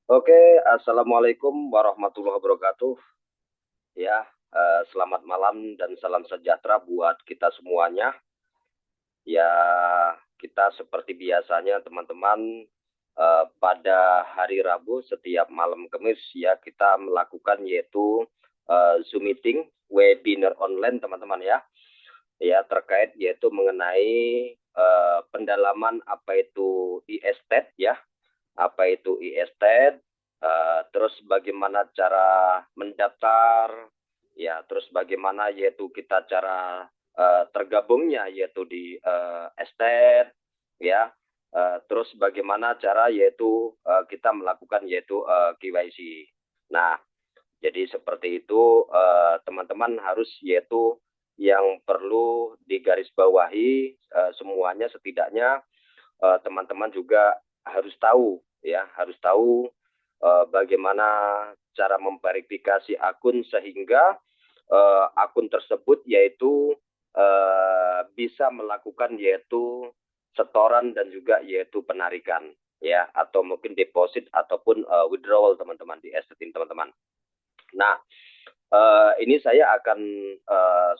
Oke, assalamualaikum warahmatullahi wabarakatuh. Ya, selamat malam dan salam sejahtera buat kita semuanya. Ya, kita seperti biasanya teman-teman pada hari Rabu setiap malam Kamis ya kita melakukan yaitu Zoom meeting, webinar online teman-teman ya. Ya terkait yaitu mengenai pendalaman apa itu e-estate ya, apa itu e-estate, terus bagaimana cara mendaftar, ya, terus bagaimana yaitu kita cara tergabungnya yaitu di estate, ya, terus bagaimana cara yaitu kita melakukan yaitu KYC. Nah, jadi seperti itu teman-teman harus yaitu yang perlu digarisbawahi semuanya setidaknya teman-teman juga harus tahu ya, harus tahu bagaimana cara memverifikasi akun sehingga akun tersebut yaitu bisa melakukan yaitu setoran dan juga yaitu penarikan ya atau mungkin deposit ataupun withdrawal teman-teman di asset ini teman-teman. Nah, ini saya akan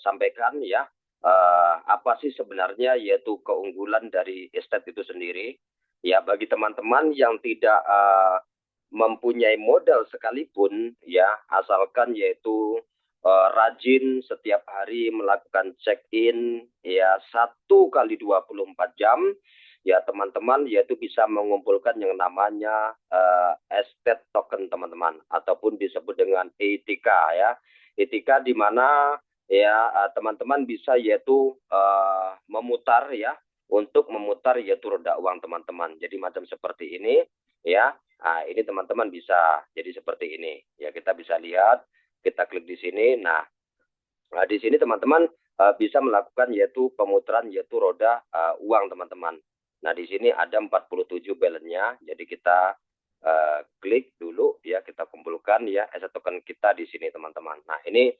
sampaikan ya apa sih sebenarnya yaitu keunggulan dari estate itu sendiri. Ya bagi teman-teman yang tidak mempunyai modal sekalipun ya asalkan yaitu rajin setiap hari melakukan check-in ya 1 kali 24 jam ya teman-teman yaitu bisa mengumpulkan yang namanya estate token teman-teman ataupun disebut dengan ETK ya. ETK di mana ya teman-teman bisa yaitu memutar ya untuk memutar yaitu roda uang teman-teman. Jadi macam seperti ini ya. Nah, ini teman-teman bisa jadi seperti ini. Ya kita bisa lihat, kita klik di sini. Nah, di sini teman-teman bisa melakukan yaitu pemutaran yaitu roda uang teman-teman. Nah, di sini ada 47 balance-nya. Jadi kita klik dulu ya, kita kumpulkan ya asset token kita di sini teman-teman. Nah, ini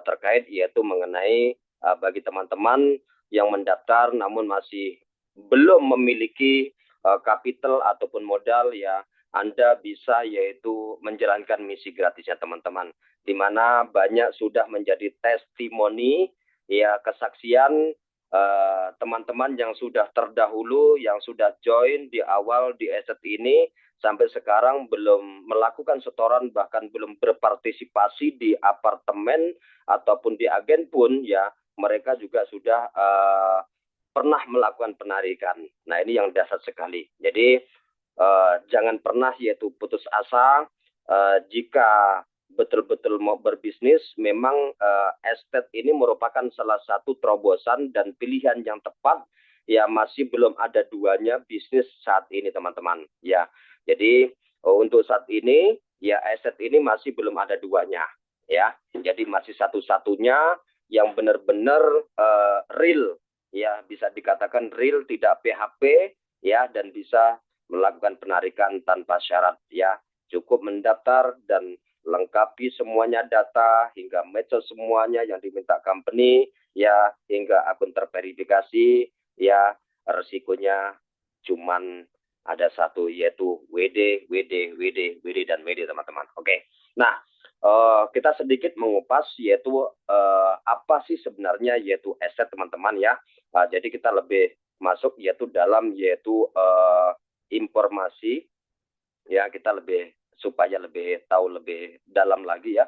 terkait yaitu mengenai bagi teman-teman yang mendaftar namun masih belum memiliki capital ataupun modal ya, Anda bisa yaitu menjalankan misi gratisnya teman-teman di mana banyak sudah menjadi testimoni ya kesaksian teman-teman yang sudah terdahulu yang sudah join di awal di aset ini sampai sekarang belum melakukan setoran bahkan belum berpartisipasi di apartemen ataupun di agen pun ya mereka juga sudah pernah melakukan penarikan. Nah ini yang dasar sekali. Jadi jangan pernah yaitu putus asa jika betul-betul mau berbisnis, memang estate ini merupakan salah satu terobosan dan pilihan yang tepat. Ya masih belum ada duanya bisnis saat ini teman-teman. Ya, jadi untuk saat ini ya estate ini masih belum ada duanya. Ya, jadi masih satu-satunya yang benar-benar real. Ya, bisa dikatakan real tidak PHP ya dan bisa melakukan penarikan tanpa syarat ya cukup mendaftar dan lengkapi semuanya data hingga match semuanya yang diminta company ya hingga akun terverifikasi ya resikonya cuman ada satu yaitu WD, WD, WD, WD dan WD teman-teman. Oke. Nah, kita sedikit mengupas yaitu apa sih sebenarnya yaitu aset teman-teman ya. Jadi kita lebih masuk yaitu dalam yaitu informasi ya kita lebih supaya lebih tahu lebih dalam lagi ya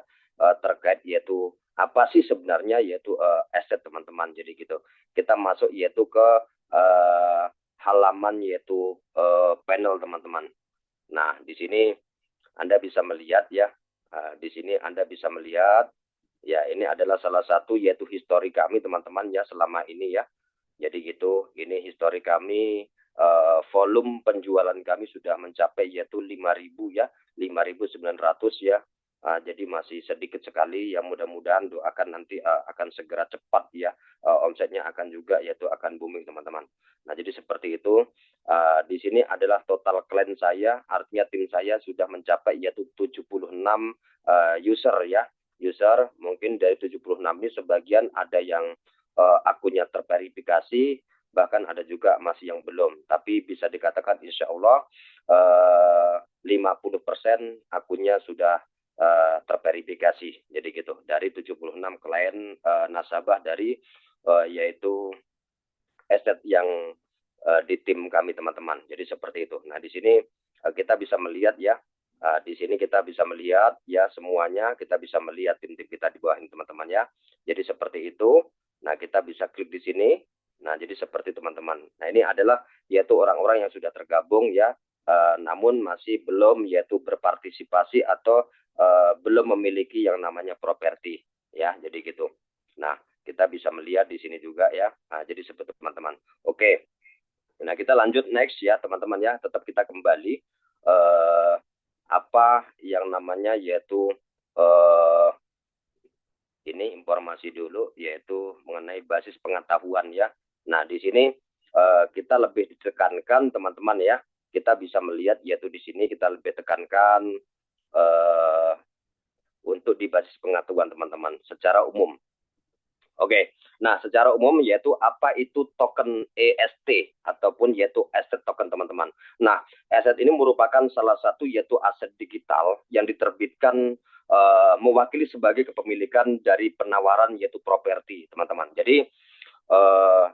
terkait yaitu apa sih sebenarnya yaitu aset teman-teman. Jadi gitu kita masuk yaitu ke uh, halaman yaitu panel teman-teman. Nah di sini Anda bisa melihat ya di sini Anda bisa melihat ya ini adalah salah satu yaitu histori kami teman-teman ya selama ini ya. Jadi gitu, ini histori kami, volume penjualan kami sudah mencapai yaitu 5.000 ya, 5.900 ya. Jadi masih sedikit sekali yang mudah-mudahan doakan nanti akan segera cepat ya omsetnya akan juga yaitu akan booming teman-teman. Nah jadi seperti itu di sini adalah total klien saya artinya tim saya sudah mencapai yaitu 76 user ya user mungkin dari 76 ini sebagian ada yang akunnya terverifikasi bahkan ada juga masih yang belum tapi bisa dikatakan insya Allah 50% akunnya sudah terverifikasi. Jadi gitu, dari 76 klien nasabah dari yaitu aset yang di tim kami teman-teman. Jadi seperti itu. Nah, di sini kita bisa melihat ya, di sini kita bisa melihat ya semuanya, kita bisa melihat tim-tim kita di bawah ini teman-teman ya. Jadi seperti itu. Nah, kita bisa klik di sini. Nah, jadi seperti teman-teman. Nah, ini adalah yaitu orang-orang yang sudah tergabung ya, namun masih belum yaitu berpartisipasi atau belum memiliki yang namanya properti ya. Jadi gitu. Nah, kita bisa melihat di sini juga ya. Nah, jadi seperti teman-teman. Oke. Nah, kita lanjut next ya, teman-teman ya. Tetap kita kembali apa yang namanya yaitu ini informasi dulu yaitu mengenai basis pengetahuan ya. Nah, di sini kita lebih ditekankan teman-teman ya. Kita bisa melihat yaitu di sini kita lebih tekankan untuk di basis pengetahuan teman-teman secara umum. Oke, nah secara umum yaitu apa itu token EST ataupun yaitu aset token teman-teman. Nah, aset ini merupakan salah satu yaitu aset digital yang diterbitkan mewakili sebagai kepemilikan dari penawaran yaitu properti teman-teman. Jadi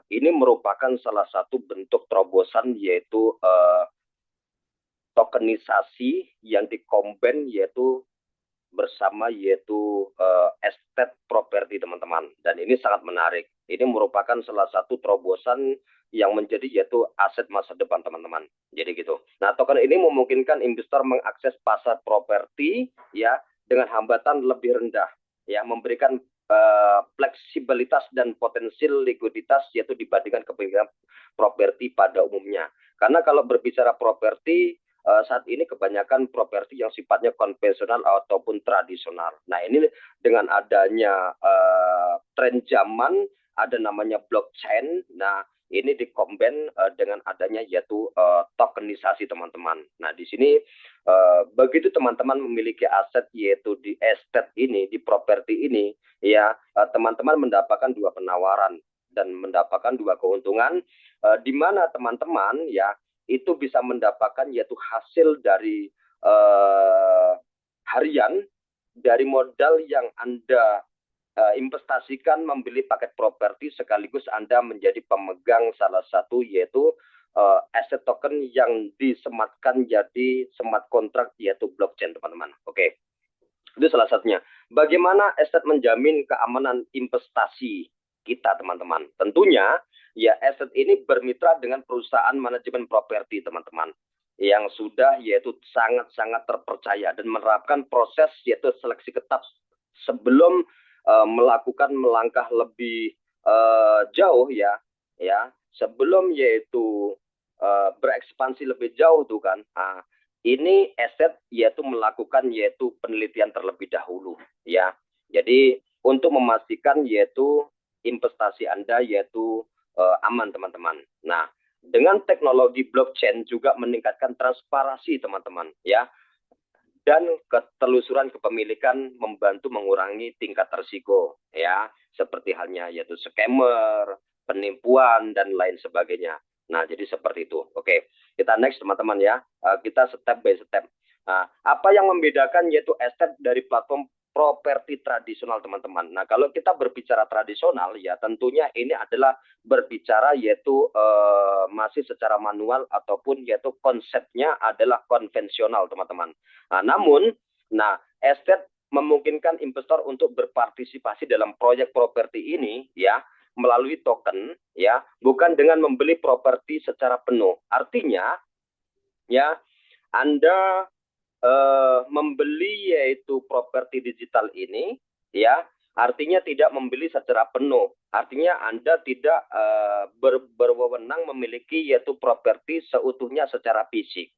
ini merupakan salah satu bentuk terobosan yaitu tokenisasi yang dikomben yaitu bersama yaitu estate properti teman-teman, dan ini sangat menarik. Ini merupakan salah satu terobosan yang menjadi yaitu aset masa depan teman-teman. Jadi gitu. Nah, token ini memungkinkan investor mengakses pasar properti ya dengan hambatan lebih rendah ya, memberikan fleksibilitas dan potensial likuiditas yaitu dibandingkan kepemilikan properti pada umumnya. Karena kalau berbicara properti saat ini kebanyakan properti yang sifatnya konvensional ataupun tradisional. Nah, ini dengan adanya tren zaman, ada namanya blockchain. Nah, ini dikomben dengan adanya yaitu tokenisasi teman-teman. Nah, di sini begitu teman-teman memiliki aset yaitu di estate ini, di properti ini, ya teman-teman mendapatkan dua penawaran dan mendapatkan dua keuntungan, di mana teman-teman ya itu bisa mendapatkan yaitu hasil dari harian dari modal yang Anda investasikan membeli paket properti, sekaligus Anda menjadi pemegang salah satu yaitu aset token yang disematkan jadi smart contract yaitu blockchain teman-teman. Oke, itu salah satunya. Bagaimana aset menjamin keamanan investasi kita teman-teman? Tentunya ya aset ini bermitra dengan perusahaan manajemen properti teman-teman yang sudah yaitu sangat-sangat terpercaya dan menerapkan proses yaitu seleksi ketat sebelum melakukan melangkah lebih jauh ya sebelum yaitu berekspansi lebih jauh tuh kan. Ini aset yaitu melakukan yaitu penelitian terlebih dahulu ya. Jadi untuk memastikan yaitu investasi Anda yaitu aman teman-teman. Nah, dengan teknologi blockchain juga meningkatkan transparansi teman-teman ya, dan ketelusuran kepemilikan, membantu mengurangi tingkat risiko ya, seperti halnya yaitu scammer, penipuan dan lain sebagainya. Nah, jadi seperti itu. Oke, kita next teman-teman ya. Kita step by step. Nah, apa yang membedakan yaitu aset dari platform properti tradisional teman-teman? Nah, kalau kita berbicara tradisional ya tentunya ini adalah berbicara yaitu masih secara manual ataupun yaitu konsepnya adalah konvensional teman-teman. Namun, aset memungkinkan investor untuk berpartisipasi dalam proyek properti ini ya melalui token ya, bukan dengan membeli properti secara penuh. Artinya ya Anda membeli yaitu properti digital ini ya, artinya tidak membeli secara penuh. Artinya Anda tidak berwenang memiliki yaitu properti seutuhnya secara fisik.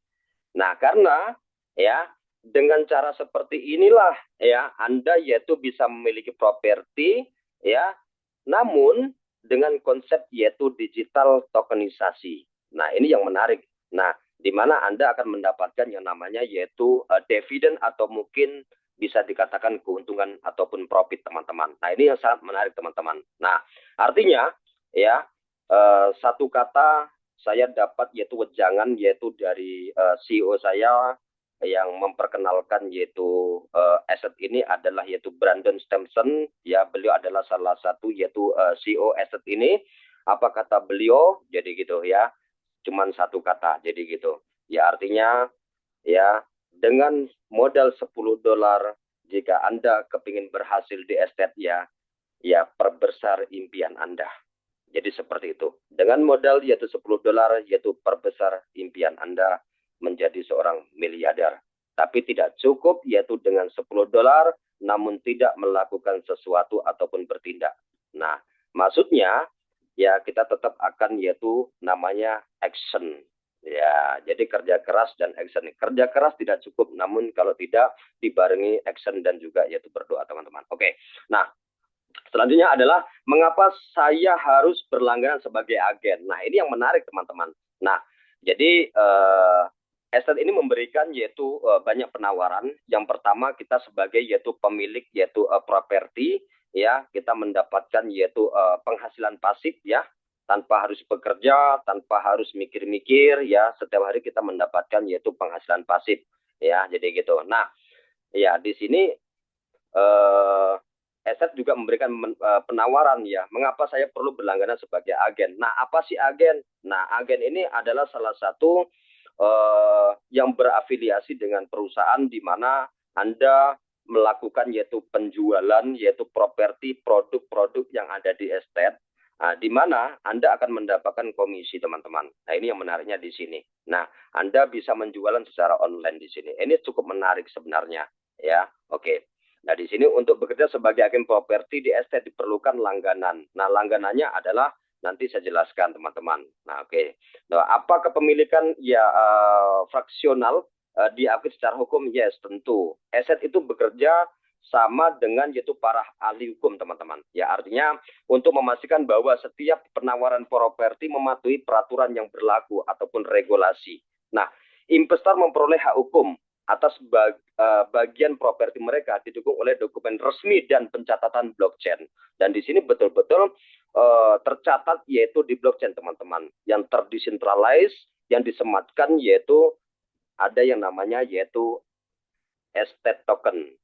Nah, karena ya dengan cara seperti inilah ya Anda yaitu bisa memiliki properti ya, namun dengan konsep yaitu digital tokenisasi. Nah, ini yang menarik. Nah, di mana Anda akan mendapatkan yang namanya yaitu dividen atau mungkin bisa dikatakan keuntungan ataupun profit teman-teman. Nah, ini yang sangat menarik teman-teman. Nah, artinya ya satu kata saya dapat yaitu wejangan yaitu dari CEO saya yang memperkenalkan yaitu aset ini adalah yaitu Brandon Stemson, ya beliau adalah salah satu yaitu CEO aset ini. Apa kata beliau? Jadi gitu ya, cuman satu kata, jadi gitu. Ya artinya ya dengan modal $10 jika Anda kepingin berhasil di estate ya perbesar impian Anda. Jadi seperti itu. Dengan modal yaitu $10, yaitu perbesar impian Anda menjadi seorang miliarder. Tapi tidak cukup yaitu dengan $10, namun tidak melakukan sesuatu ataupun bertindak. Nah, maksudnya ya kita tetap akan yaitu namanya action. Ya, jadi kerja keras dan action. Kerja keras tidak cukup, namun kalau tidak dibarengi action dan juga yaitu berdoa, teman-teman. Oke. Nah, selanjutnya adalah mengapa saya harus berlangganan sebagai agen. Nah, ini yang menarik, teman-teman. Nah, jadi Estate ini memberikan yaitu banyak penawaran. Yang pertama kita sebagai yaitu pemilik yaitu properti, ya kita mendapatkan yaitu penghasilan pasif ya, tanpa harus bekerja, tanpa harus mikir-mikir ya, setiap hari kita mendapatkan yaitu penghasilan pasif ya, jadi gitu. Nah, ya di sini Estate juga memberikan penawaran ya, mengapa saya perlu berlangganan sebagai agen. Nah, apa sih agen? Nah, agen ini adalah salah satu yang berafiliasi dengan perusahaan di mana Anda melakukan yaitu penjualan yaitu properti produk-produk yang ada di estate, di mana Anda akan mendapatkan komisi, teman-teman. Nah, ini yang menariknya di sini. Nah, Anda bisa menjualan secara online di sini. Ini cukup menarik sebenarnya ya. Oke. Nah, di sini untuk bekerja sebagai agen properti di estate diperlukan langganan. Nah, langganannya adalah nanti saya jelaskan, teman-teman. Nah, oke. Nah, apa kepemilikan ya fraksional diakui secara hukum? Yes, tentu. Aset itu bekerja sama dengan yaitu para ahli hukum, teman-teman. Ya, artinya untuk memastikan bahwa setiap penawaran properti mematuhi peraturan yang berlaku ataupun regulasi. Nah, investor memperoleh hak hukum atas bagian properti mereka didukung oleh dokumen resmi dan pencatatan blockchain. Dan di sini betul-betul tercatat yaitu di blockchain, teman-teman, yang terdecentralized, yang disematkan yaitu ada yang namanya yaitu estate token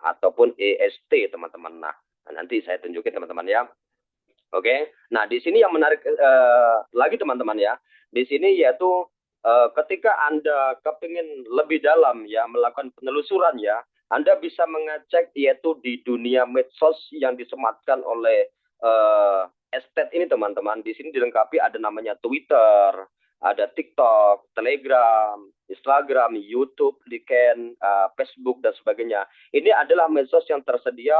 ataupun EST, teman-teman. Nah, nanti saya tunjukin, teman-teman ya. Oke. Nah, di sini yang menarik lagi, teman-teman ya. Di sini yaitu ketika Anda kepingin lebih dalam ya melakukan penelusuran ya, Anda bisa mengecek yaitu di dunia medsos yang disematkan oleh estate ini, teman-teman. Di sini dilengkapi ada namanya Twitter, ada TikTok, Telegram, Instagram, YouTube, LinkedIn, Facebook dan sebagainya. Ini adalah medsos yang tersedia,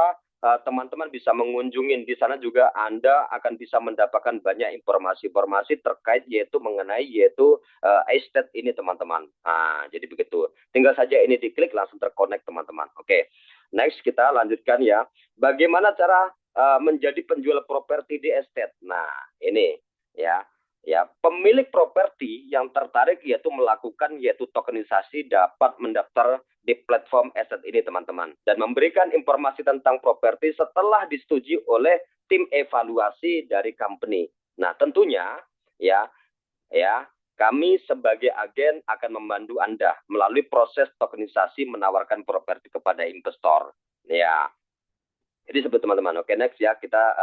teman-teman bisa mengunjungi. Di sana juga Anda akan bisa mendapatkan banyak informasi-informasi terkait yaitu mengenai yaitu estate ini, teman-teman. Nah, jadi begitu. Tinggal saja ini diklik langsung terkonek, teman-teman. Oke. Next kita lanjutkan ya. Bagaimana cara menjadi penjual properti di estate? Nah, ini ya. Ya, pemilik properti yang tertarik yaitu melakukan yaitu tokenisasi dapat mendaftar di platform aset ini, teman-teman, dan memberikan informasi tentang properti setelah disetujui oleh tim evaluasi dari company. Nah, tentunya ya kami sebagai agen akan membantu Anda melalui proses tokenisasi menawarkan properti kepada investor. Ya, jadi sebut, teman-teman. Oke, next ya, kita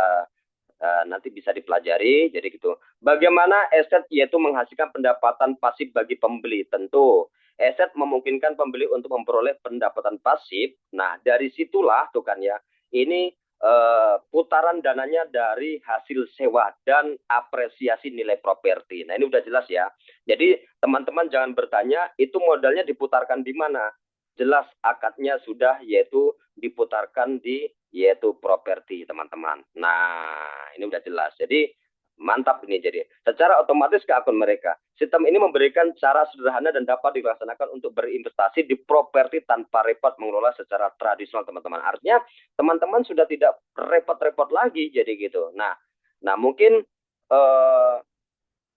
nanti bisa dipelajari. Jadi gitu. Bagaimana aset yaitu menghasilkan pendapatan pasif bagi pembeli? Tentu aset memungkinkan pembeli untuk memperoleh pendapatan pasif. Nah, dari situlah tuh kan ya, ini putaran dananya dari hasil sewa dan apresiasi nilai properti. Nah, ini udah jelas ya. Jadi teman-teman jangan bertanya itu modalnya diputarkan di mana. Jelas akadnya sudah yaitu diputarkan di yaitu properti, teman-teman. Nah, ini udah jelas. Jadi mantap ini. Jadi secara otomatis ke akun mereka. Sistem ini memberikan cara sederhana dan dapat dilaksanakan untuk berinvestasi di properti tanpa repot mengelola secara tradisional, teman-teman. Artinya teman-teman sudah tidak repot-repot lagi, jadi gitu. Nah mungkin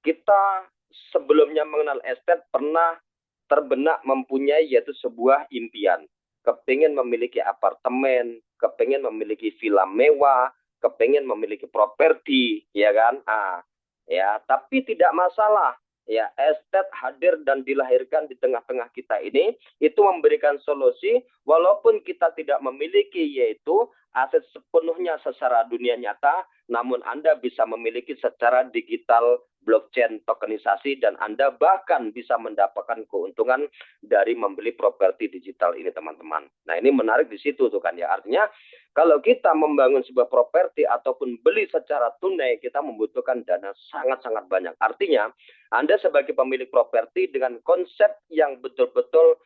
kita sebelumnya mengenal estate pernah terbenak mempunyai yaitu sebuah impian, kepingin memiliki apartemen, kepingin memiliki villa mewah, kepingin memiliki properti, ya kan? Ya, tapi tidak masalah. ya estet hadir dan dilahirkan di tengah-tengah kita ini, itu memberikan solusi walaupun kita tidak memiliki yaitu aset sepenuhnya secara dunia nyata, namun Anda bisa memiliki secara digital blockchain tokenisasi dan Anda bahkan bisa mendapatkan keuntungan dari membeli properti digital ini teman-teman. Nah ini menarik di situ tuh kan ya, artinya kalau kita membangun sebuah properti ataupun beli secara tunai, kita membutuhkan dana sangat-sangat banyak. Artinya, Anda sebagai pemilik properti dengan konsep yang betul-betul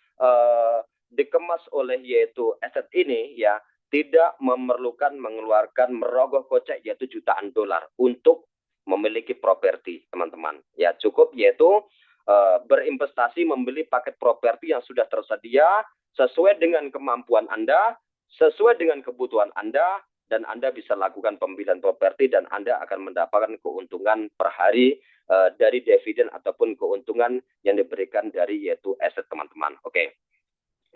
dikemas oleh yaitu aset ini, ya tidak memerlukan mengeluarkan merogoh kocek yaitu jutaan dolar untuk memiliki properti, teman-teman. Ya cukup yaitu berinvestasi membeli paket properti yang sudah tersedia sesuai dengan kemampuan Anda, sesuai dengan kebutuhan Anda, dan Anda bisa lakukan pembelian properti dan Anda akan mendapatkan keuntungan per hari dari dividen ataupun keuntungan yang diberikan dari yaitu aset teman-teman. Oke.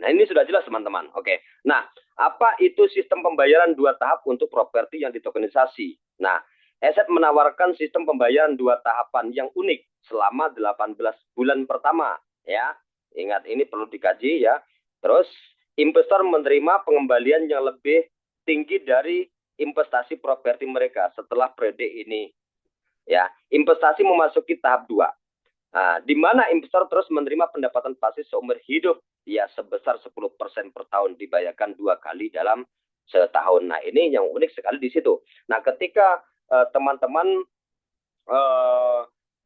Nah ini sudah jelas teman-teman. Oke. Nah apa itu sistem pembayaran 2 tahap untuk properti yang ditokenisasi? Nah Aset menawarkan sistem pembayaran 2 tahapan yang unik selama 18 bulan pertama. Ya, ingat ini perlu dikaji ya. Terus investor menerima pengembalian yang lebih tinggi dari investasi properti mereka setelah periode ini. Ya, investasi memasuki tahap 2. Nah, di mana investor terus menerima pendapatan pasti seumur hidup ya sebesar 10% per tahun dibayarkan 2 kali dalam setahun. Nah, ini yang unik sekali di situ. Nah, ketika teman-teman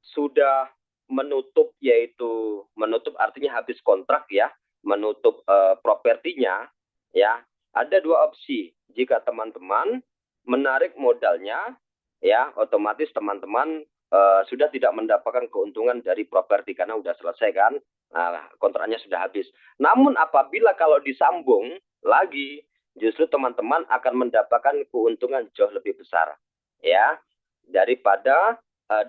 sudah menutup yaitu menutup artinya habis kontrak ya, menutup propertinya ya, ada 2 opsi. Jika teman-teman menarik modalnya ya, otomatis teman-teman sudah tidak mendapatkan keuntungan dari properti karena sudah selesai kan, nah, kontraknya sudah habis. Namun apabila kalau disambung lagi, justru teman-teman akan mendapatkan keuntungan jauh lebih besar ya daripada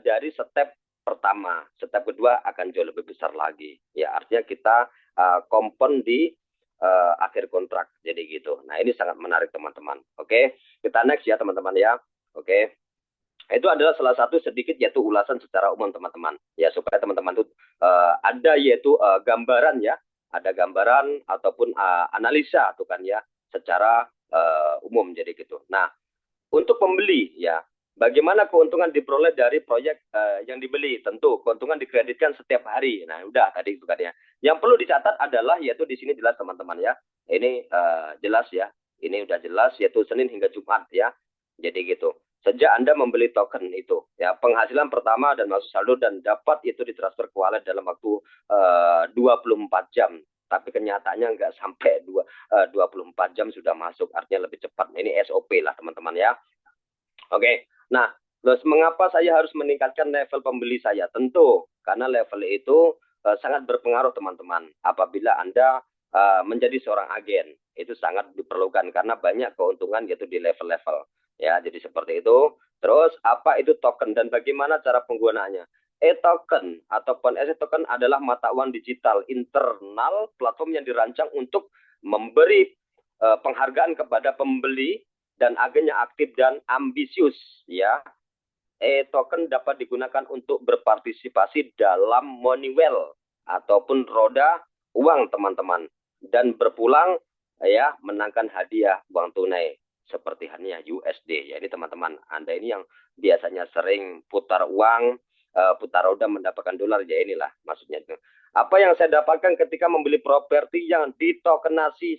dari step pertama. Step kedua akan jauh lebih besar lagi. Ya artinya kita kompon di akhir kontrak. Jadi gitu. Nah ini sangat menarik teman-teman. Oke, kita next ya teman-teman ya. Oke. Itu adalah salah satu sedikit yaitu ulasan secara umum teman-teman. Ya supaya teman-teman itu ada yaitu gambaran ya. Ada gambaran ataupun analisa tuh kan ya secara umum jadi gitu. Nah, untuk pembeli ya, bagaimana keuntungan diperoleh dari proyek yang dibeli? Tentu keuntungan dikreditkan setiap hari. Nah, udah tadi itu kan ya. Yang perlu dicatat adalah yaitu di sini jelas teman-teman ya. Ini jelas ya. Ini udah jelas yaitu Senin hingga Jumat ya. Jadi gitu. Sejak Anda membeli token itu, ya penghasilan pertama dan masuk saldo dan dapat itu ditransfer ke wallet dalam waktu 24 jam. Tapi kenyataannya nggak sampai 24 jam sudah masuk, artinya lebih cepat. Ini SOP lah teman-teman ya. Oke, nah terus mengapa saya harus meningkatkan level pembeli saya? Tentu karena level itu sangat berpengaruh teman-teman. Apabila Anda menjadi seorang agen, itu sangat diperlukan karena banyak keuntungan yaitu di level-level. Ya, jadi seperti itu. Terus apa itu token dan bagaimana cara penggunaannya? E-token ataupun asset token adalah mata uang digital internal platform yang dirancang untuk memberi penghargaan kepada pembeli dan agen yang aktif dan ambisius ya. E-token dapat digunakan untuk berpartisipasi dalam Moneywell ataupun roda uang teman-teman dan berpulang ya menangkan hadiah uang tunai seperti halnya USD. Jadi teman-teman, Anda ini yang biasanya sering putar uang, putar roda mendapatkan dolar ya inilah maksudnya itu. Apa yang saya dapatkan ketika membeli properti yang ditokenisasi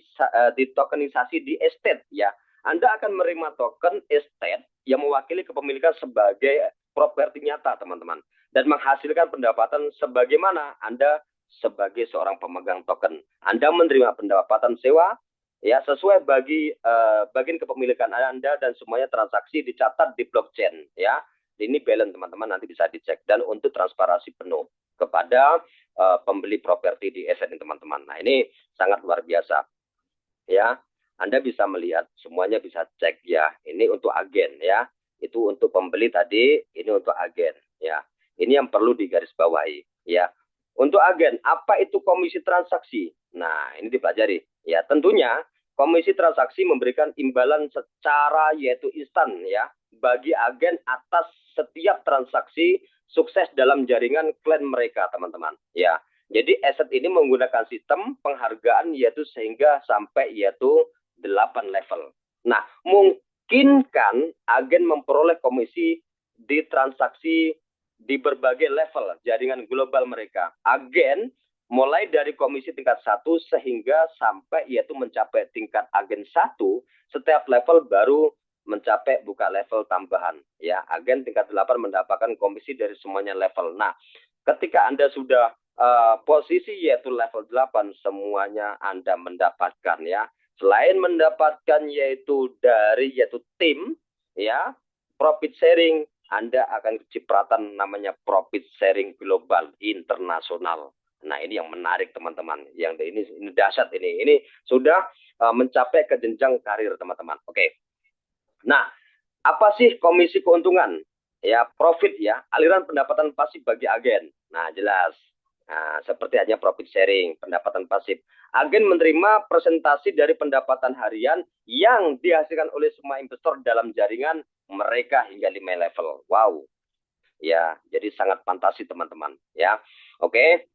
di estate ya. Anda akan menerima token estate yang mewakili kepemilikan sebagai properti nyata, teman-teman. Dan menghasilkan pendapatan sebagaimana Anda sebagai seorang pemegang token. Anda menerima pendapatan sewa, ya sesuai bagi bagian kepemilikan Anda dan semuanya transaksi dicatat di blockchain, ya. Ini balance teman-teman nanti bisa dicek dan untuk transparansi penuh kepada pembeli properti di SN teman-teman. Nah ini sangat luar biasa, ya. Anda bisa melihat semuanya bisa cek ya. Ini untuk agen ya. Itu untuk pembeli tadi, ini untuk agen ya. Ini yang perlu digarisbawahi ya. Untuk agen, apa itu komisi transaksi? Nah, ini dipelajari. Ya, tentunya komisi transaksi memberikan imbalan secara yaitu instan ya bagi agen atas setiap transaksi sukses dalam jaringan klien mereka, teman-teman. Ya, jadi aset ini menggunakan sistem penghargaan yaitu sehingga sampai yaitu 8 level. Nah, mungkinkan agen memperoleh komisi di transaksi di berbagai level jaringan global mereka. Agen mulai dari komisi tingkat 1 sehingga sampai yaitu mencapai tingkat agen 1, setiap level baru mencapai buka level tambahan. Ya, agen tingkat 8 mendapatkan komisi dari semuanya level. Nah, ketika Anda sudah posisi yaitu level 8, semuanya Anda mendapatkan ya. Selain mendapatkan yaitu dari yaitu tim ya, profit sharing, Anda akan kecipratan namanya profit sharing global internasional. Nah, ini yang menarik teman-teman. Yang ini dahsyat ini. Ini sudah mencapai ke jenjang karir teman-teman. Oke. Nah, apa sih komisi keuntungan? Ya, profit ya, aliran pendapatan pasif bagi agen. Nah, jelas. Nah, seperti hanya profit sharing, pendapatan pasif. Agen menerima presentasi dari pendapatan harian yang dihasilkan oleh semua investor dalam jaringan mereka hingga 5 level. Wow. Ya, jadi sangat fantasi teman-teman, ya. Oke.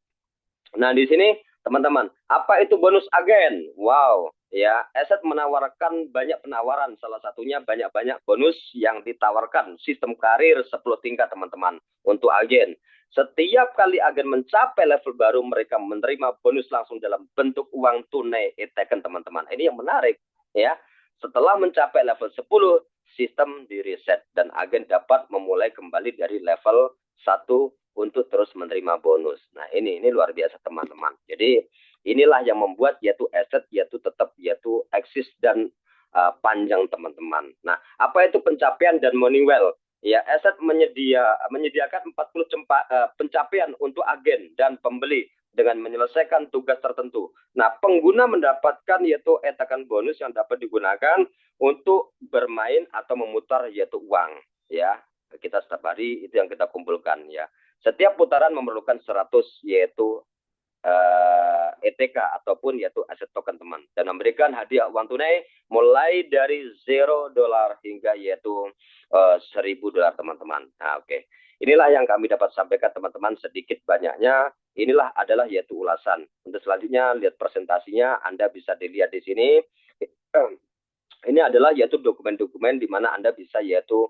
Nah, di sini teman-teman, apa itu bonus agen? Wow, ya, Aset menawarkan banyak penawaran, salah satunya banyak-banyak bonus yang ditawarkan. Sistem karir 10 tingkat teman-teman untuk agen. Setiap kali agen mencapai level baru, mereka menerima bonus langsung dalam bentuk uang tunai e-token teman-teman. Ini yang menarik, ya. Setelah mencapai level 10, sistem di reset dan agen dapat memulai kembali dari level 1 untuk terus menerima bonus. Nah, ini luar biasa teman-teman. Jadi inilah yang membuat yaitu aset yaitu tetap yaitu eksis dan panjang teman-teman. Nah, apa itu pencapaian dan money well? Ya, aset menyediakan 40 pencapaian untuk agen dan pembeli dengan menyelesaikan tugas tertentu. Nah, pengguna mendapatkan yaitu etakan bonus yang dapat digunakan untuk bermain atau memutar yaitu uang. Ya, kita setiap hari itu yang kita kumpulkan ya. Setiap putaran memerlukan 100 yaitu ETK ataupun yaitu aset token teman, dan memberikan hadiah uang tunai mulai dari $0 hingga yaitu $1.000 teman-teman. Nah, oke. Inilah yang kami dapat sampaikan teman-teman, sedikit banyaknya. Inilah adalah yaitu ulasan. Untuk selanjutnya lihat presentasinya, Anda bisa dilihat di sini. Ini adalah yaitu dokumen-dokumen di mana Anda bisa yaitu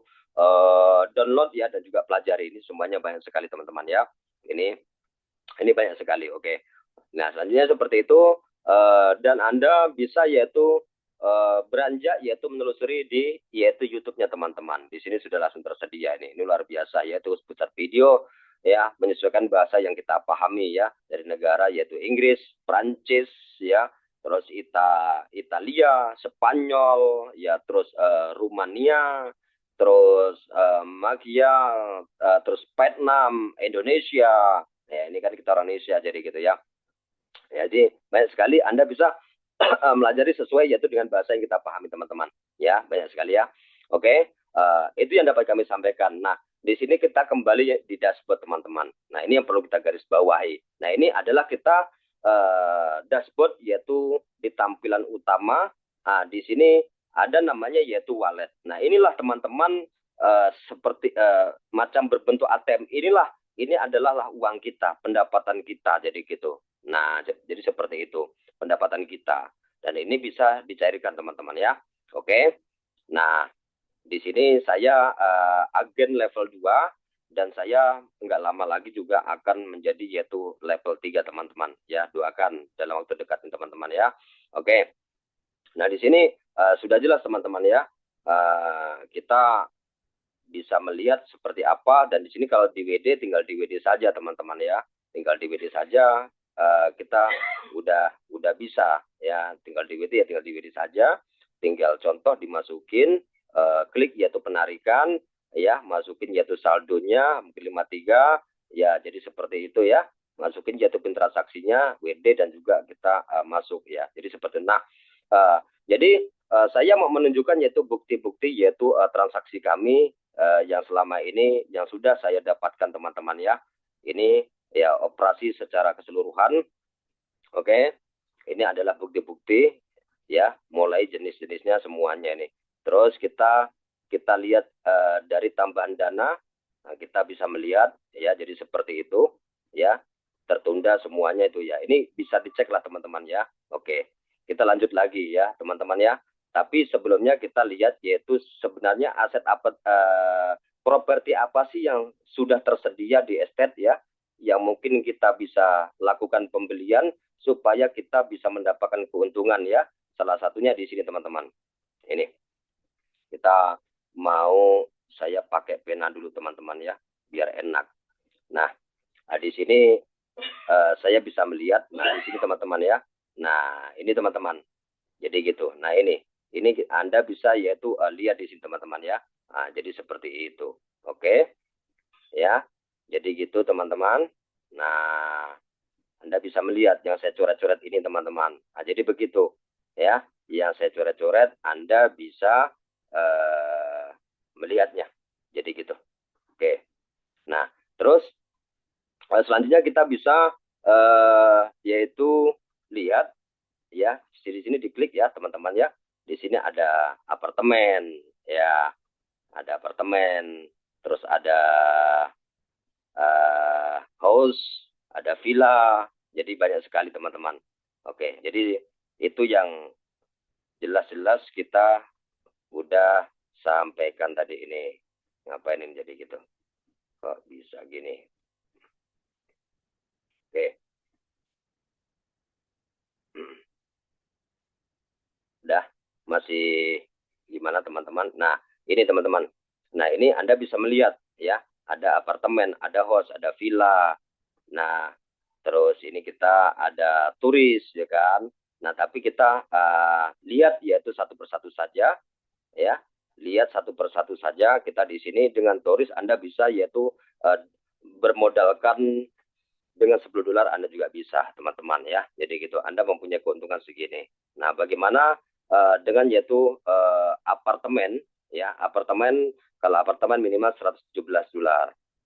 download ya dan juga pelajari. Ini semuanya banyak sekali teman-teman ya. Ini banyak sekali. Oke. Nah, selanjutnya seperti itu dan Anda bisa yaitu beranjak yaitu menelusuri di yaitu YouTube-nya teman-teman. Di sini sudah langsung tersedia ini. Ini luar biasa yaitu seputar video ya, menyesuaikan bahasa yang kita pahami ya, dari negara yaitu Inggris, Prancis ya, terus Italia, Spanyol ya, terus Rumania, terus Magia, terus Vietnam, Indonesia. Ya, ini kan kita orang Indonesia jadi gitu ya. Jadi banyak sekali Anda bisa melajari sesuai yaitu dengan bahasa yang kita pahami teman-teman. Ya, banyak sekali ya. Oke, itu yang dapat kami sampaikan. Nah, di sini kita kembali di dashboard teman-teman. Nah, ini yang perlu kita garis bawahi. Nah, ini adalah kita dashboard yaitu di tampilan utama. Nah, di sini ada namanya yaitu wallet. Nah, inilah teman-teman seperti macam berbentuk ATM. Ini adalah uang kita, pendapatan kita, jadi gitu. Nah, jadi seperti itu pendapatan kita. Dan ini bisa dicairkan teman-teman ya. Oke. Nah, di sini saya agen level 2 dan saya nggak lama lagi juga akan menjadi yaitu level 3 teman-teman ya. Doakan dalam waktu dekat teman-teman ya. Oke. Nah, di sini sudah jelas teman-teman ya. Kita bisa melihat seperti apa, dan di sini kalau di WD tinggal di WD saja teman-teman ya, tinggal di WD saja. Kita udah bisa ya, tinggal di WD ya, tinggal di WD saja, tinggal contoh dimasukin, klik yaitu penarikan ya, masukin yaitu saldonya mungkin 53 ya, jadi seperti itu ya, masukin yaitu pin transaksinya WD dan juga kita masuk ya, jadi seperti itu. Nah, jadi saya mau menunjukkan yaitu bukti-bukti yaitu transaksi kami yang selama ini yang sudah saya dapatkan teman-teman ya. Ini ya operasi secara keseluruhan. Oke. Ini adalah bukti-bukti ya, mulai jenis-jenisnya semuanya ini. Terus kita lihat dari tambahan dana Nah, kita bisa melihat ya, jadi seperti itu ya, tertunda semuanya itu ya. Ini bisa dicek lah teman-teman ya. Oke, kita lanjut lagi ya teman-teman ya. Tapi sebelumnya kita lihat yaitu sebenarnya aset apa, properti apa sih yang sudah tersedia di estate ya, yang mungkin kita bisa lakukan pembelian supaya kita bisa mendapatkan keuntungan ya. Salah satunya di sini teman-teman. Ini kita mau, saya pakai pena dulu teman-teman ya, biar enak. Nah, di sini saya bisa melihat, nah di sini teman-teman ya. Nah, ini teman-teman. Jadi gitu. Nah, ini Anda bisa yaitu lihat di sini teman-teman ya. Nah, jadi seperti itu. Oke, ya. Jadi gitu teman-teman. Nah, Anda bisa melihat yang saya coret-coret ini teman-teman. Nah, jadi begitu ya. Yang saya coret-coret Anda bisa melihatnya. Jadi gitu. Oke. Nah, terus selanjutnya kita bisa yaitu lihat ya, di sini diklik ya teman-teman ya. Di sini ada apartemen ya, ada apartemen, terus ada house, ada villa. Jadi banyak sekali teman-teman. Oke, jadi itu yang jelas-jelas kita udah sampaikan tadi ini. Ngapain ini jadi gitu? Kok bisa gini? Oke. Udah, masih gimana teman-teman? Nah, ini teman-teman. Nah, ini Anda bisa melihat ya, ada apartemen, ada house, ada villa. Nah, terus ini kita ada turis ya kan. Nah, tapi kita lihat yaitu satu persatu saja ya. Lihat satu persatu saja. Kita di sini dengan turis Anda bisa yaitu bermodalkan dengan $10 Anda juga bisa, teman-teman ya. Jadi gitu, Anda mempunyai keuntungan segini. Nah, bagaimana dengan yaitu apartemen ya, apartemen kalau apartemen minimal $117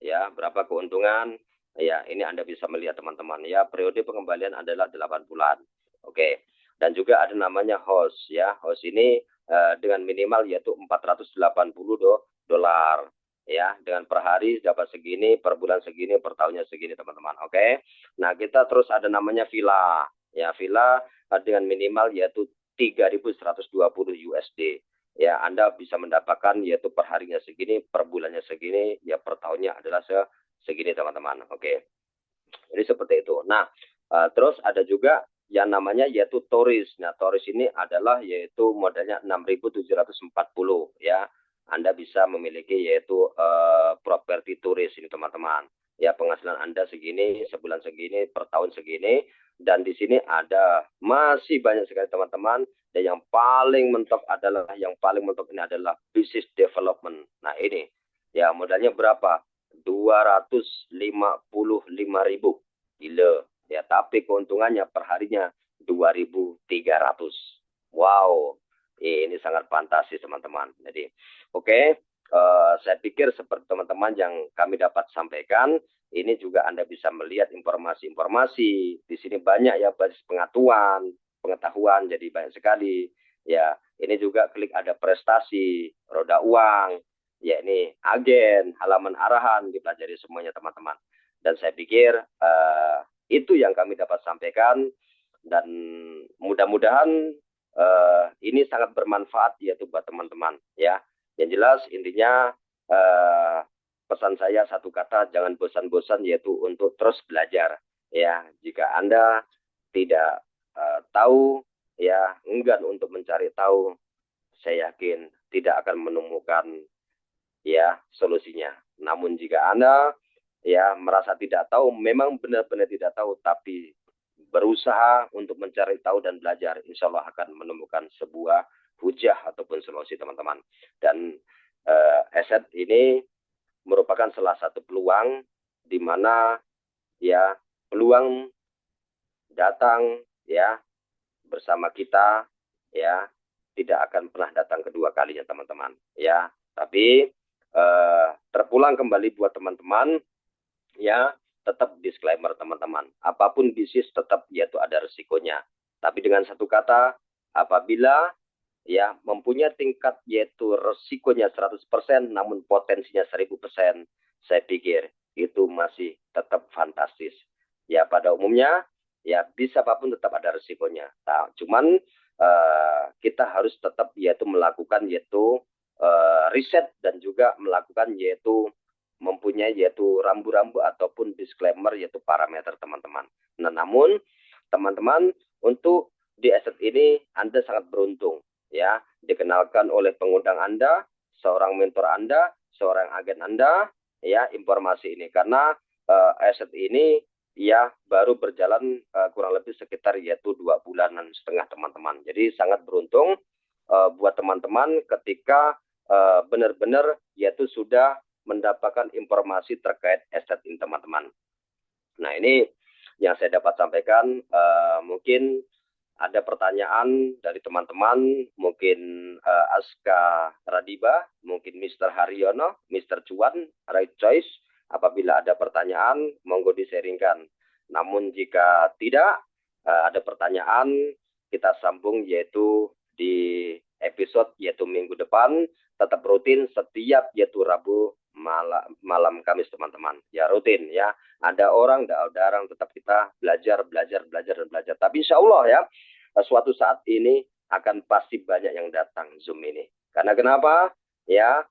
ya. Berapa keuntungan? Ya, ini Anda bisa melihat teman-teman ya. Periode pengembalian adalah 8 bulan. Oke. Dan juga ada namanya host ya. Host ini dengan minimal yaitu $480 ya, dengan per hari dapat segini, per bulan segini, per tahunnya segini teman-teman. Oke. Nah, kita terus ada namanya villa. Ya, villa dengan minimal yaitu 3.120 USD. Ya, Anda bisa mendapatkan yaitu per harinya segini, per bulannya segini, ya per tahunnya adalah segini teman-teman. Oke. Jadi seperti itu. Nah, terus ada juga yang namanya yaitu Toris. Nah, Toris ini adalah yaitu modalnya 6.740 ya. Anda bisa memiliki yaitu properti turis ini teman-teman. Ya, penghasilan Anda segini, sebulan segini, per tahun segini. Dan di sini ada masih banyak sekali teman-teman. Dan yang paling mentok ini adalah business development. Nah, ini ya modalnya berapa? 255.000. Gila. Ya, tapi keuntungannya per harinya 2.300. Wow. Ini sangat fantastis teman-teman. Jadi, oke, saya pikir seperti teman-teman yang kami dapat sampaikan, ini juga Anda bisa melihat informasi-informasi. Di sini banyak ya basis pengetahuan, jadi banyak sekali. Ya, ini juga klik ada prestasi, roda uang, ya ini agen, halaman arahan, dipelajari semuanya teman-teman. Dan saya pikir itu yang kami dapat sampaikan, dan mudah-mudahan ini sangat bermanfaat yaitu buat teman-teman ya. Yang jelas intinya pesan saya satu kata, jangan bosan-bosan yaitu untuk terus belajar ya. Jika Anda tidak tahu ya, enggan untuk mencari tahu, saya yakin tidak akan menemukan ya solusinya. Namun jika Anda ya merasa tidak tahu, memang benar-benar tidak tahu, tapi berusaha untuk mencari tahu dan belajar, insya Allah akan menemukan sebuah hujah ataupun solusi teman-teman. Dan aset ini merupakan salah satu peluang di mana ya peluang datang ya bersama kita ya, tidak akan pernah datang kedua kalinya teman-teman ya. Tapi terpulang kembali buat teman-teman ya, tetap disclaimer teman-teman, apapun bisnis tetap yaitu ada resikonya. Tapi dengan satu kata, apabila ya mempunyai tingkat yaitu resikonya 100%, namun potensinya 1000%, saya pikir itu masih tetap fantastis. Ya pada umumnya ya bisa apapun tetap ada resikonya. Nah, cuman kita harus tetap yaitu melakukan yaitu riset dan juga melakukan yaitu mempunyai yaitu rambu-rambu ataupun disclaimer yaitu parameter teman-teman. Nah, namun teman-teman untuk di aset ini Anda sangat beruntung ya, dikenalkan oleh pengundang Anda, seorang mentor Anda, seorang agen Anda ya informasi ini karena aset ini ya baru berjalan kurang lebih sekitar yaitu 2,5 bulan teman-teman. Jadi sangat beruntung buat teman-teman ketika benar-benar yaitu sudah mendapatkan informasi terkait aset ini teman-teman. Nah ini yang saya dapat sampaikan. Mungkin ada pertanyaan dari teman-teman, mungkin Aska Radiba, mungkin Mr. Haryono, Mr. Cuan, Right Choice. Apabila ada pertanyaan, monggo diseringkan. Namun jika tidak ada pertanyaan, kita sambung yaitu di episode yaitu minggu depan, tetap rutin setiap yaitu Rabu malam Kamis teman-teman. Ya rutin ya. Ada orang, ada orang, tetap kita belajar. Tapi insya Allah ya, suatu saat ini akan pasti banyak yang datang Zoom ini. Karena kenapa? Ya,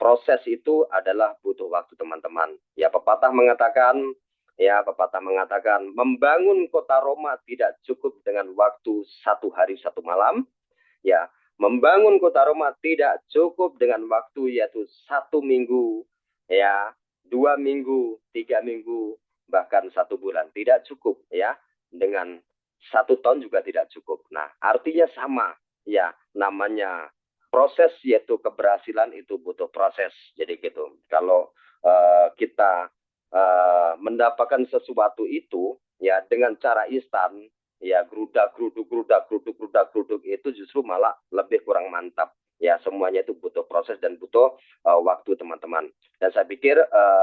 proses itu adalah butuh waktu teman-teman. Ya, pepatah mengatakan membangun kota Roma tidak cukup dengan waktu 1 hari 1 malam. Ya, membangun kota Roma tidak cukup dengan waktu yaitu 1 minggu, ya, 2 minggu, 3 minggu, bahkan 1 bulan. Tidak cukup ya. Dengan 1 tahun juga tidak cukup. Nah, artinya sama. Ya, namanya proses yaitu keberhasilan itu butuh proses. Jadi gitu. Kalau kita mendapatkan sesuatu itu ya dengan cara instan, ya geruduk itu justru malah lebih kurang mantap. Ya semuanya itu butuh proses dan butuh waktu teman-teman. Dan saya pikir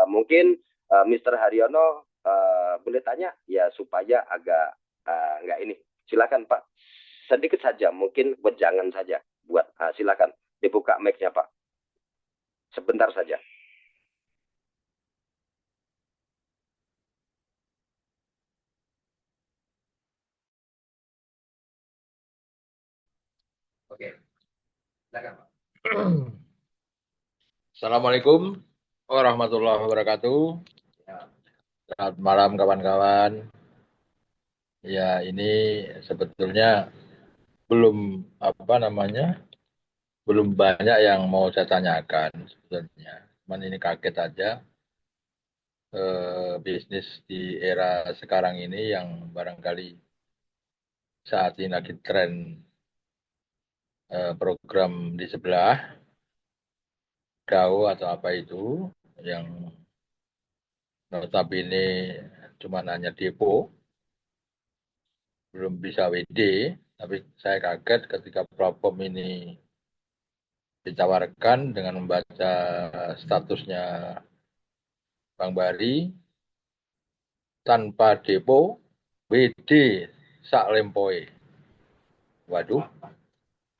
mungkin Mr. Haryono boleh tanya ya supaya agak nggak ini. Silakan Pak. Sedikit saja mungkin wejangan saja buat silakan dibuka mic-nya Pak. Sebentar saja. Oke, silakan Pak. Assalamualaikum warahmatullahi wabarakatuh. Selamat malam kawan-kawan. Ya ini sebetulnya belum belum banyak yang mau saya tanyakan sebetulnya. Cuman ini kaget aja bisnis di era sekarang ini yang barangkali saat ini lagi tren program di sebelah DAO atau apa itu yang notabene cuma hanya depo, belum bisa WD, tapi saya kaget ketika platform ini ditawarkan dengan membaca statusnya Bang Bari, tanpa depo, WD sak lempoe. Waduh.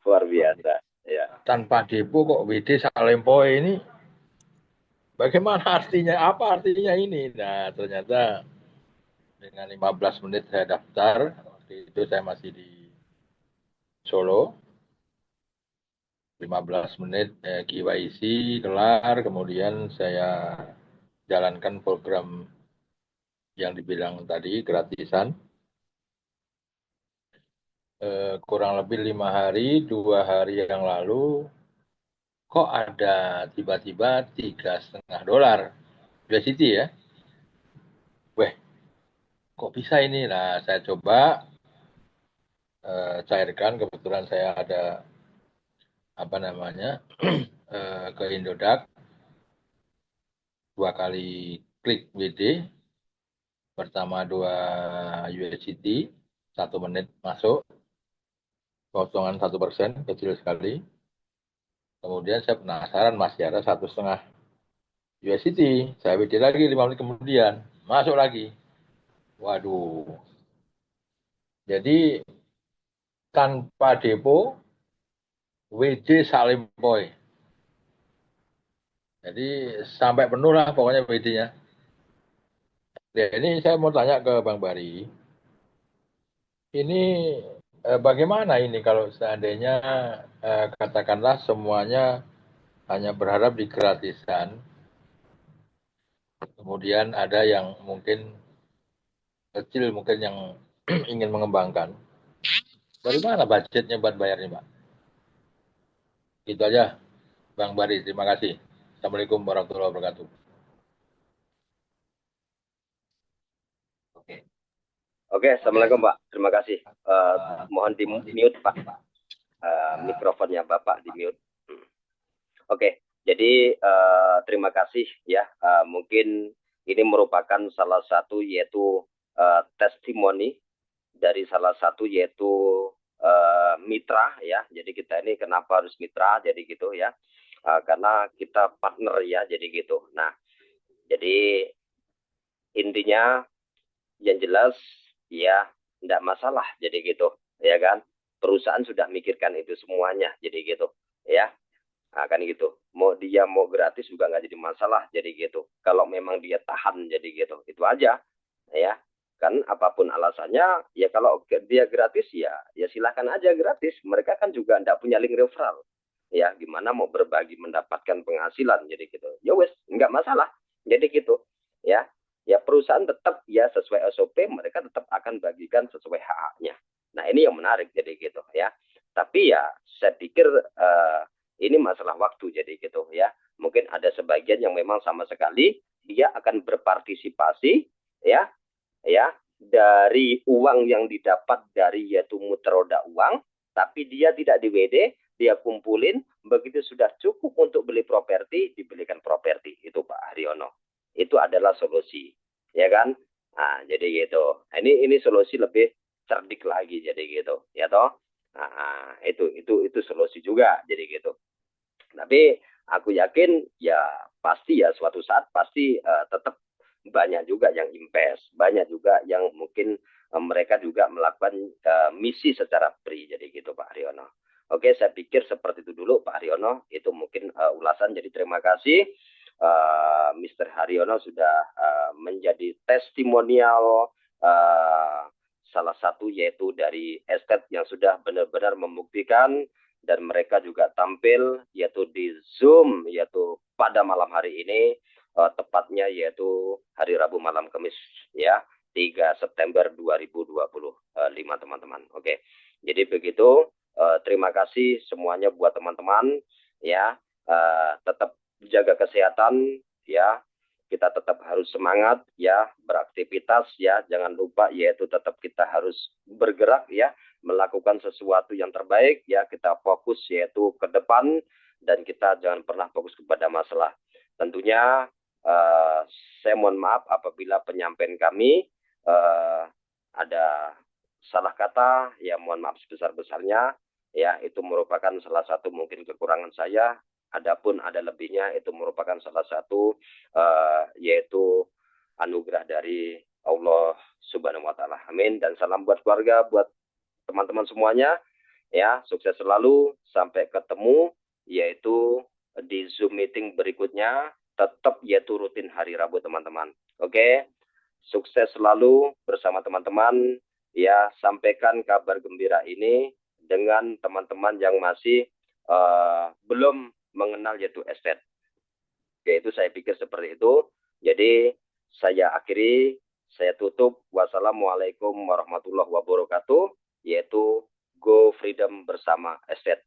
Luar biasa. Ya. Tanpa depo kok WD sak lempoe ini, bagaimana artinya, apa artinya ini? Nah ternyata dengan 15 menit saya daftar, waktu itu saya masih di Solo, 15 menit KYC kelar, kemudian saya jalankan program yang dibilang tadi gratisan. Kurang lebih 5 hari, 2 hari yang lalu, kok ada tiba-tiba $3,5 USD ya. Weh, kok bisa ini? Nah, saya coba cairkan, kebetulan saya ada ke Indodax, 2 kali klik WD, pertama 2 USD, 1 menit masuk, potongan 1%, kecil sekali. Kemudian saya penasaran masih ada 1,5 USD, saya WD lagi 5 menit kemudian, masuk lagi. Waduh. Jadi tanpa depo, WD Salimpoy. Jadi sampai penuh lah pokoknya WD-nya. Ya, ini saya mau tanya ke Bang Bari. Ini bagaimana ini kalau seandainya katakanlah semuanya hanya berharap di gratisan, kemudian ada yang mungkin kecil mungkin yang ingin mengembangkan. Dari mana budgetnya buat bayarnya, Pak? Itu aja, Bang Bari. Terima kasih. Assalamualaikum warahmatullahi wabarakatuh. Oke, Assalamualaikum Pak. Terima kasih. Mohon di mute Pak. Mikrofonnya Bapak di mute. Oke, jadi terima kasih ya. Mungkin ini merupakan salah satu yaitu testimoni dari salah satu yaitu mitra ya. Jadi kita ini kenapa harus mitra? Jadi gitu ya. Karena kita partner ya. Jadi gitu. Nah, jadi intinya yang jelas ya tidak masalah jadi gitu ya kan, perusahaan sudah mikirkan itu semuanya jadi gitu ya. Nah, kan gitu, mau dia mau gratis juga nggak jadi masalah jadi gitu, kalau memang dia tahan jadi gitu, itu aja ya kan. Apapun alasannya ya, kalau dia gratis ya ya silahkan aja gratis, mereka kan juga tidak punya link referral ya, gimana mau berbagi mendapatkan penghasilan jadi gitu, ya wes nggak masalah jadi gitu ya. Ya perusahaan tetap ya sesuai SOP, mereka tetap akan bagikan sesuai hak-haknya. Nah ini yang menarik jadi gitu ya. Tapi ya saya pikir ini masalah waktu jadi gitu ya. Mungkin ada sebagian yang memang sama sekali dia akan berpartisipasi ya ya dari uang yang didapat dari yaitu muter roda uang, tapi dia tidak di WD, dia kumpulin, begitu sudah cukup untuk beli properti, dibelikan properti. Itu Pak Haryono. Itu adalah solusi, ya kan? Nah, jadi gitu. Nah, ini solusi lebih cerdik lagi, jadi gitu, ya toh. Nah, itu solusi juga, jadi gitu. Tapi aku yakin ya pasti ya suatu saat pasti tetap banyak juga yang invest, banyak juga yang mungkin mereka juga melakukan misi secara free, jadi gitu Pak Haryono. Oke, saya pikir seperti itu dulu Pak Haryono. Itu mungkin ulasan. Jadi terima kasih Mr. Haryono sudah menjadi testimonial salah satu yaitu dari estate yang sudah benar-benar membuktikan, dan mereka juga tampil yaitu di Zoom yaitu pada malam hari ini, tepatnya yaitu hari Rabu malam Kamis ya, 3 September 2025 teman-teman. Oke. Jadi begitu, terima kasih semuanya buat teman-teman ya, tetap jaga kesehatan ya, kita tetap harus semangat ya, beraktivitas ya, jangan lupa yaitu tetap kita harus bergerak ya, melakukan sesuatu yang terbaik ya, kita fokus yaitu ke depan, dan kita jangan pernah fokus kepada masalah. Tentunya saya mohon maaf apabila penyampaian kami ada salah kata ya, mohon maaf sebesar-besarnya ya, itu merupakan salah satu mungkin kekurangan saya. Adapun ada lebihnya itu merupakan salah satu yaitu anugerah dari Allah Subhanahu wa taala. Amin. Dan salam buat keluarga, buat teman-teman semuanya ya, sukses selalu, sampai ketemu yaitu di Zoom meeting berikutnya, tetap yaitu rutin hari Rabu teman-teman. Oke, sukses selalu bersama teman-teman ya, sampaikan kabar gembira ini dengan teman-teman yang masih belum mengenal yaitu estate. Yaitu saya pikir seperti itu. Jadi saya akhiri, saya tutup. Wassalamualaikum warahmatullahi wabarakatuh. Yaitu Go Freedom bersama Estate.